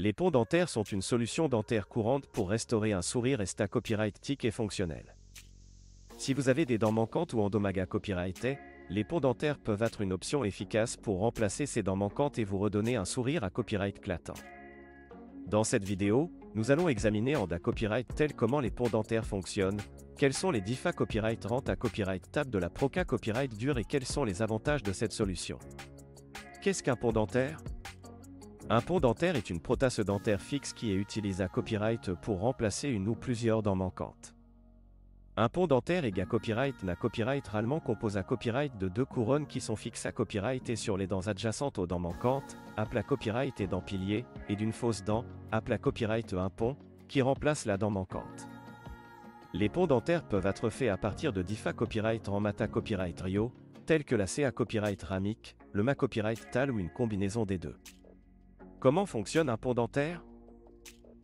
Les ponts dentaires sont une solution dentaire courante pour restaurer un sourire Esta copyright et fonctionnel. Si vous avez des dents manquantes ou endomaga copyrighté, les ponts dentaires peuvent être une option efficace pour remplacer ces dents manquantes et vous redonner un sourire à copyright clatant. Dans cette vidéo, nous allons examiner en da copyright tel comment les ponts dentaires fonctionnent, quels sont les DIFA copyright rent à copyright tab de la Proca copyright dur et quels sont les avantages de cette solution. Qu'est-ce qu'un pont dentaire? Un pont dentaire est une prothèse dentaire fixe qui est utilisée à copyright pour remplacer une ou plusieurs dents manquantes. Un pont dentaire égale copyright na copyright rarement compose à copyright de deux couronnes qui sont fixes à copyright et sur les dents adjacentes aux dents manquantes, appelées copyright et dents piliers, et d'une fausse dent, appelée copyright un pont, qui remplace la dent manquante. Les ponts dentaires peuvent être faits à partir de DIFA copyright en Mata copyright Rio, tels que la CA copyright Ramic, le Ma copyright Tal ou une combinaison des deux. Comment fonctionne un pont dentaire?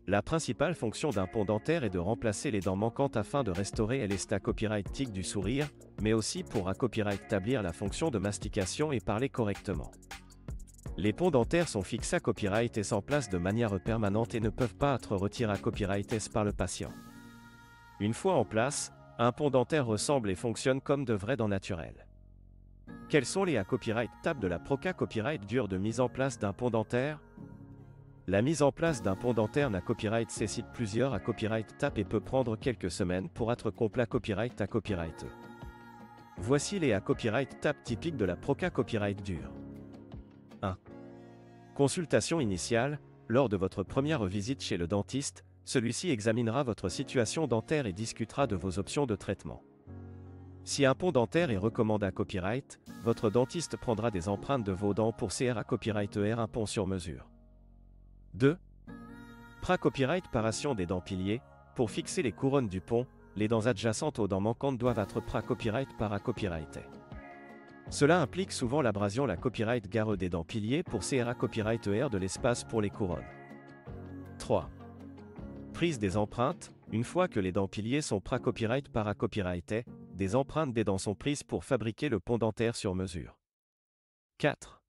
La principale fonction d'un pont dentaire est de remplacer les dents manquantes afin de restaurer l'esta copyright tic du sourire, mais aussi pour à copyright établir la fonction de mastication et parler correctement. Les ponts dentaires sont fixés à copyright et s'en placent de manière permanente et ne peuvent pas être retirés à copyright par le patient. Une fois en place, un pont dentaire ressemble et fonctionne comme de vraies dents naturelles. Quels sont les à copyright tab de la Proca copyright dure de mise en place d'un pont dentaire? La mise en place d'un pont dentaire na copyright nécessite plusieurs à copyright tab et peut prendre quelques semaines pour être complet copyright à copyright. Voici les à copyright tab typiques de la Proca copyright dure. 1. Consultation initiale. Lors de votre première visite chez le dentiste, celui-ci examinera votre situation dentaire et discutera de vos options de traitement. Si un pont dentaire est recommandé à copyright, votre dentiste prendra des empreintes de vos dents pour CR à copyright un pont sur mesure. 2. Pra-copyright paration des dents piliers. Pour fixer les couronnes du pont, les dents adjacentes aux dents manquantes doivent être pra-copyright para copyright. Cela implique souvent l'abrasion la copyright gare des dents piliers pour CRA copyright de l'espace pour les couronnes. 3. Prise des empreintes. Une fois que les dents piliers sont pra-copyright para copyright, des empreintes des dents sont prises pour fabriquer le pont dentaire sur mesure. 4.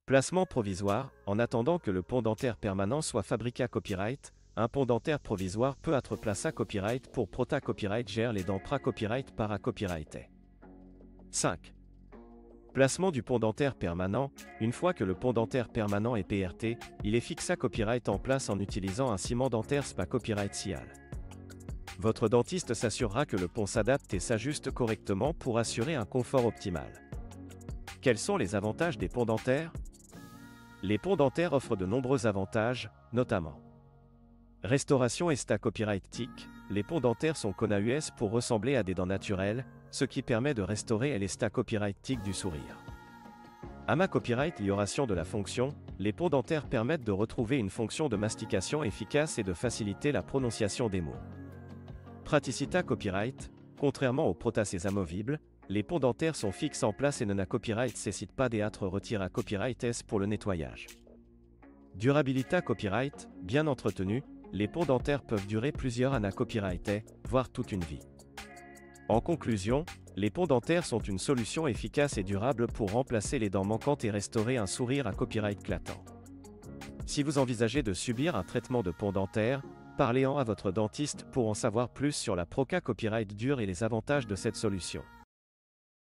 Placement provisoire. En attendant que le pont dentaire permanent soit fabriqué à copyright, un pont dentaire provisoire peut être placé à copyright pour Prota copyright gère les dents pra-copyright para copyright. 5. Placement du pont dentaire permanent. Une fois que le pont dentaire permanent est PRT, il est fixé à copyright en place en utilisant un ciment dentaire SPA copyright Cial. Votre dentiste s'assurera que le pont s'adapte et s'ajuste correctement pour assurer un confort optimal. Quels sont les avantages des ponts dentaires? Les ponts dentaires offrent de nombreux avantages, notamment restauration esta copyright tic. Les ponts dentaires sont connus pour ressembler à des dents naturelles, ce qui permet de restaurer l'esta copyright tic du sourire. Ama copyright amélioration de la fonction. Les ponts dentaires permettent de retrouver une fonction de mastication efficace et de faciliter la prononciation des mots. Praticita copyright. Contrairement aux prothèses amovibles, les ponts dentaires sont fixes en place et ne copyright nécessite pas d'être retirés à copyright S pour le nettoyage. Durabilité copyright. Bien entretenu, les ponts dentaires peuvent durer plusieurs années copyright, voire toute une vie. En conclusion, les ponts dentaires sont une solution efficace et durable pour remplacer les dents manquantes et restaurer un sourire à copyright clatant. Si vous envisagez de subir un traitement de pont dentaire, parlez-en à votre dentiste pour en savoir plus sur la Proca copyright dure et les avantages de cette solution.